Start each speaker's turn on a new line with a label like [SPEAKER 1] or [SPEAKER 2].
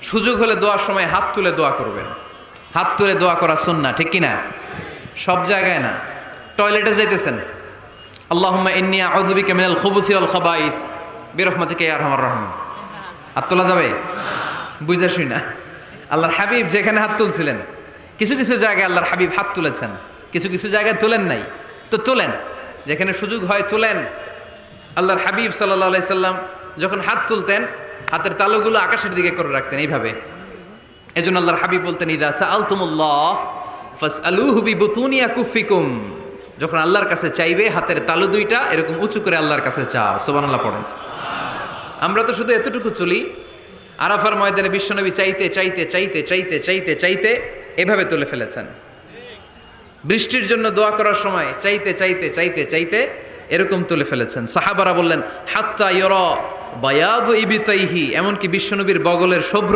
[SPEAKER 1] সুযোগ হলে দোয়ার সময় হাত তুলে দোয়া করবেন। হাত তুলে দোয়া করা সুন্নাহ, ঠিক কিনা? সব জায়গায় না। টয়লেটে যাইতেছেন, আল্লাহুম্মা ইন্নী আউযু বিকা মিনাল খুবুসি ওয়াল খাবাইস বিরহমাতিকা ইয়া আরহামার রাহিমিন। হাত তোলা যাবে? বুঝা শুই না। আল্লাহর হাবিব যেখানে হাত তুলছিলেন, কিছু কিছু জায়গায় আল্লাহর হাবিব হাত তুলেছেন, কিছু কিছু জায়গায় তোলেন নাই। তো তোলেন, যেখানে সুযোগ হয় তোলেন। আল্লাহর হাবিব সাল্লাল্লাহু আলাইহি সাল্লাম যখন হাত তুলতেন, হাতের তালুগুলো আকাশের দিকে করে রাখতেন এইভাবে। এজন্য আল্লাহর হাবিব বলতেন, ইযা সাআলতুমুল্লাহ ফাসআলুহু বিবুতুনি আকুফিকুম। যখন আল্লাহর কাছে চাইবে, হাতের তালু দুইটা এরকম উঁচু করে আল্লাহর কাছে চাও। সুবহানাল্লাহ পড়েন। আমরা তো শুধু এতটুকু চলি। আরাফার ময়দানে বিশ্বনবী চাইতে চাইতে চাইতে চাইতে চাইতে চাইতে এভাবে তুলে ফেলেছেন। বৃষ্টির জন্য দোয়া করার সময় চাইতে চাইতে চাইতে চাইতে এরকম তুলে ফেলেছেন। সাহাবারা বললেন, হাত্তা ইয়ারা বায়াদু ইবতাইহি, এমনকি বিশ্বনবীর বগলের শুভ্র